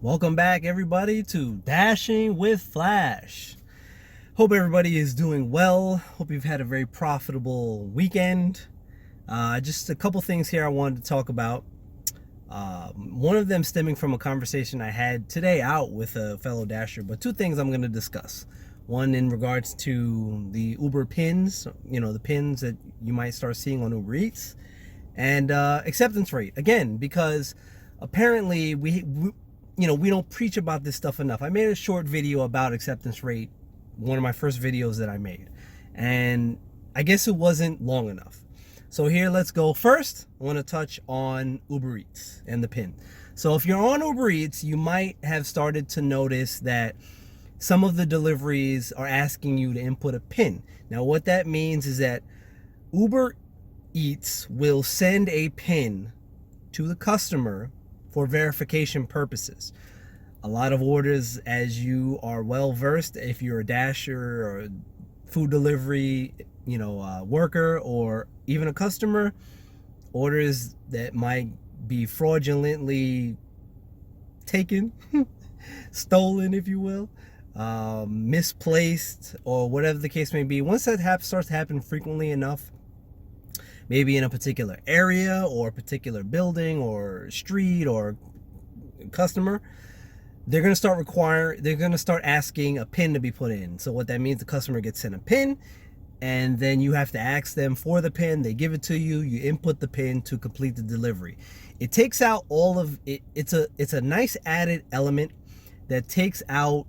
Welcome back, everybody, to Dashing with Flash. Hope everybody is doing well. Hope you've had a very profitable weekend. Just a couple things here I wanted to talk about. One of them stemming from a conversation I had today out with a fellow dasher, but two things I'm going to discuss. One in regards to the Uber pins, the pins that you might start seeing on Ubereats, and acceptance rate. Again, because apparently we don't preach about this stuff enough. I made a short video about acceptance rate, one of my first videos that I made, and I guess it wasn't long enough. So here, let's go. First, I want to touch on Ubereats and the pin. So if you're on Ubereats, you might have started to notice that some of the deliveries are asking you to input a pin. Now, what that means is that Uber Eats will send a pin to the customer for verification purposes. A lot of orders, as you are well versed, if you're a dasher or a food delivery worker or even a customer, orders that might be fraudulently taken, stolen, if you will, misplaced, or whatever the case may be. Once that starts to happen frequently enough, maybe in a particular area or a particular building or street or customer, they're going to start asking a pin to be put in. So what that means, the customer gets sent a pin, and then you have to ask them for the pin. They give it to you. You input the pin to complete the delivery. It takes out all of it. It's a nice added element that takes out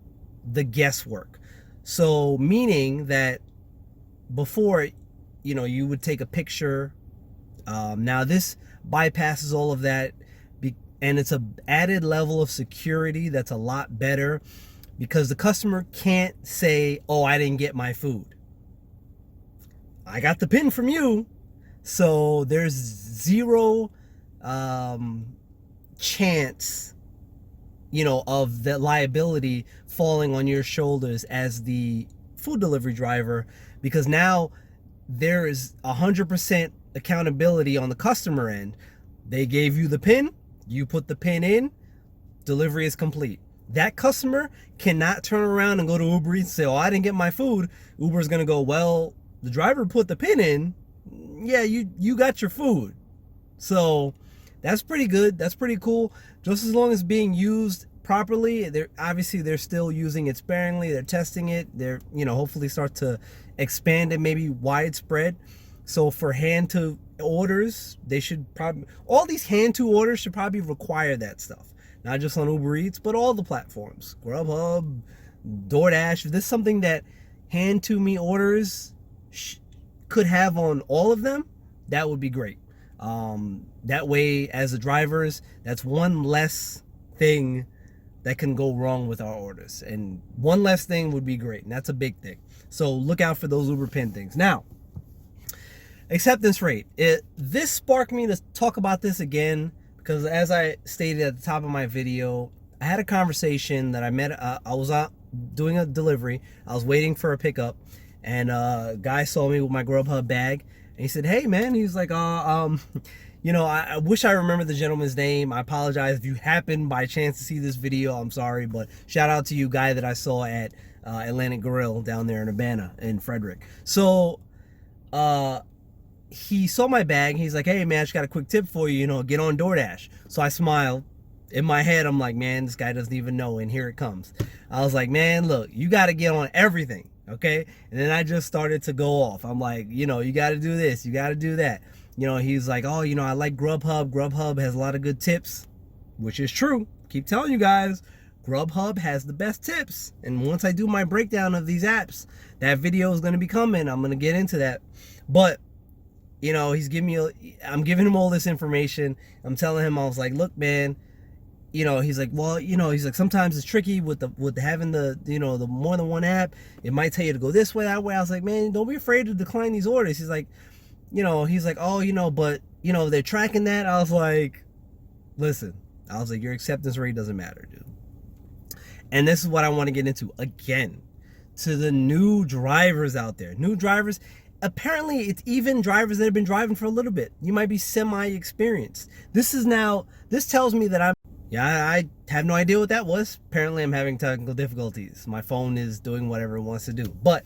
the guesswork. So meaning that before, you would take a picture. Now this bypasses all of that, and it's a added level of security that's a lot better, because the customer can't say, "Oh, I didn't get my food. I got the pin from you." So there's zero chance, of the liability falling on your shoulders as the food delivery driver, because now there is 100% accountability on the customer end. They gave you the pin, you put the pin in, delivery is complete. That customer cannot turn around and go to Uber Eats and say, "Oh, I didn't get my food." Uber's gonna go, "Well, the driver put the pin in. Yeah, you got your food." So that's pretty good. That's pretty cool. Just as long as being used properly. They're still using it sparingly. They're testing it. They're hopefully start to expand it, maybe widespread. So for hand to orders, they should probably, all these hand to orders should probably require that stuff, not just on Uber Eats, but all the platforms, Grubhub, DoorDash. If there's something that hand to me orders could have on all of them, that would be great. That way, as the drivers, that's one less thing that can go wrong with our orders, and one less thing would be great, and that's a big thing. So look out for those Uber pin things. Now, acceptance rate. This sparked me to talk about this again, because as I stated at the top of my video, I had a conversation that I met. I was out doing a delivery. I was waiting for a pickup, and a guy saw me with my Grubhub bag, and he said, "Hey man," he's like, I wish I remember the gentleman's name. I apologize if you happen by chance to see this video. I'm sorry, but shout out to you, guy that I saw at Atlantic Grill down there in Urbana in Frederick. So he saw my bag. He's like, "Hey man, I just got a quick tip for you. Get on DoorDash." So I smiled. In my head, I'm like, man, this guy doesn't even know, and here it comes. I was like, man, look, you got to get on everything, okay? And then I just started to go off. I'm like, you got to do this, you got to do that. He's like, "Oh, I like Grubhub. Grubhub has a lot of good tips," which is true. Keep telling you guys, Grubhub has the best tips. And once I do my breakdown of these apps, that video is going to be coming. I'm going to get into that. But, I'm giving him all this information. I'm telling him, I was like, "Look, man," he's like, "Well, he's like, sometimes it's tricky with having the more than one app. It might tell you to go this way, that way." I was like, "Man, don't be afraid to decline these orders." He's like, "Oh, but they're tracking that." I was like, "Listen," I was like, "your acceptance rate doesn't matter, dude." And this is what I want to get into again, to the new drivers out there. New drivers, apparently it's even drivers that have been driving for a little bit. You might be semi-experienced. This tells me that Yeah, I have no idea what that was. Apparently, I'm having technical difficulties. My phone is doing whatever it wants to do. But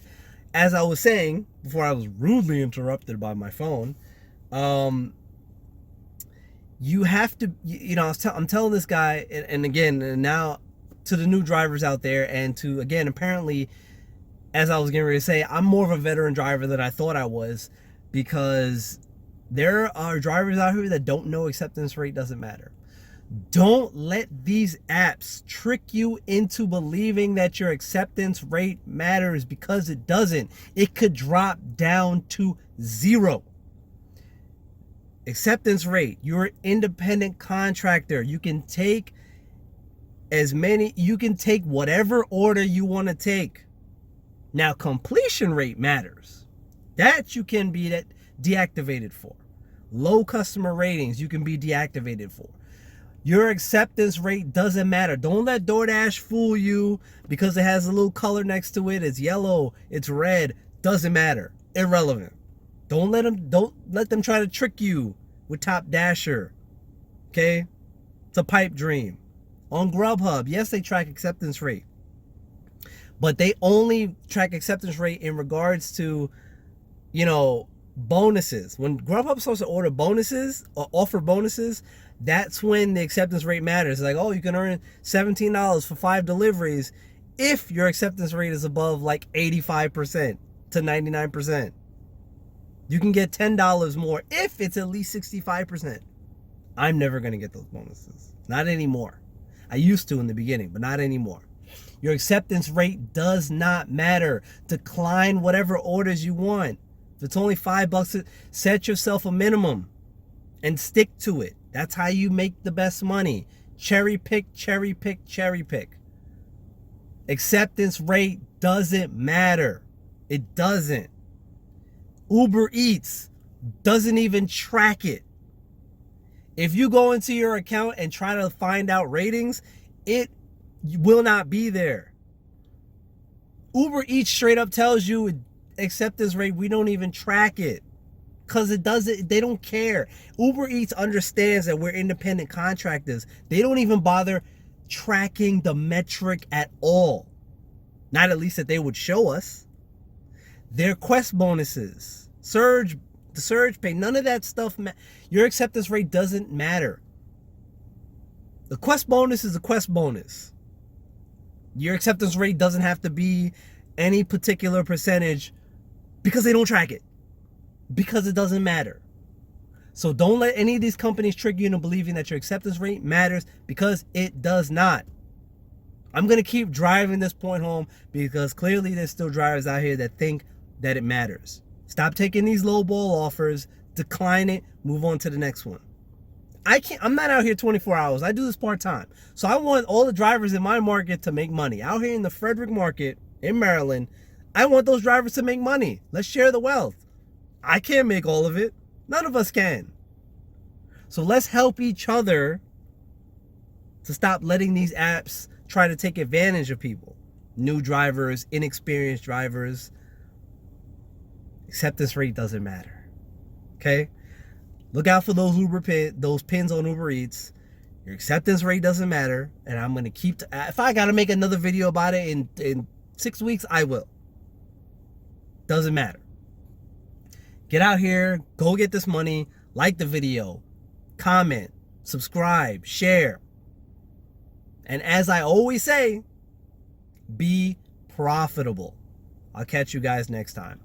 as I was saying before, I was rudely interrupted by my phone. Um, you have to, I'm telling this guy, and again, and now to the new drivers out there, and to, again, apparently, as I was getting ready to say, I'm more of a veteran driver than I thought I was, because there are drivers out here that don't know acceptance rate doesn't matter. Don't let these apps trick you into believing that your acceptance rate matters, because it doesn't. It could drop down to 0. Acceptance rate, you're an independent contractor. You can take whatever order you want to take. Now, completion rate matters. That you can be deactivated for. Low customer ratings, you can be deactivated for. Your acceptance rate doesn't matter. Don't let DoorDash fool you because it has a little color next to it. It's yellow, it's red. Doesn't matter. Irrelevant. Don't let them try to trick you with Top Dasher. Okay? It's a pipe dream. On Grubhub, yes, they track acceptance rate. But they only track acceptance rate in regards to, bonuses. When Grubhub starts to order bonuses or offer bonuses, that's when the acceptance rate matters. Like, oh, you can earn $17 for 5 deliveries if your acceptance rate is above like 85% to 99%. You can get $10 more if it's at least 65%. I'm never going to get those bonuses. Not anymore. I used to in the beginning, but not anymore. Your acceptance rate does not matter. Decline whatever orders you want. If it's only $5, set yourself a minimum and stick to it. That's how you make the best money. Cherry pick, cherry pick, cherry pick. Acceptance rate doesn't matter. It doesn't. Ubereats doesn't even track it. If you go into your account and try to find out ratings, it will not be there. Ubereats straight up tells you acceptance rate, we don't even track it. Because they don't care. Ubereats understands that we're independent contractors. They don't even bother tracking the metric at all. Not at least that they would show us. Their quest bonuses, the surge pay, none of that stuff. Your acceptance rate doesn't matter. The quest bonus is a quest bonus. Your acceptance rate doesn't have to be any particular percentage because they don't track it. Because it doesn't matter. So don't let any of these companies trick you into believing that your acceptance rate matters, because it does not. I'm going to keep driving this point home because clearly there's still drivers out here that think that it matters. Stop taking these low ball offers, decline it, move on to the next one. I'm not out here 24 hours. I do this part-time. So I want all the drivers in my market to make money. Out here in the Frederick market in Maryland, I want those drivers to make money. Let's share the wealth. I can't make all of it. None of us can. So let's help each other to stop letting these apps try to take advantage of people. New drivers, inexperienced drivers. Acceptance rate doesn't matter. Okay? Look out for those pins on Ubereats. Your acceptance rate doesn't matter. And I'm going to keep... if I got to make another video about it in 6 weeks, I will. Doesn't matter. Get out here, go get this money, like the video, comment, subscribe, share. And as I always say, be profitable. I'll catch you guys next time.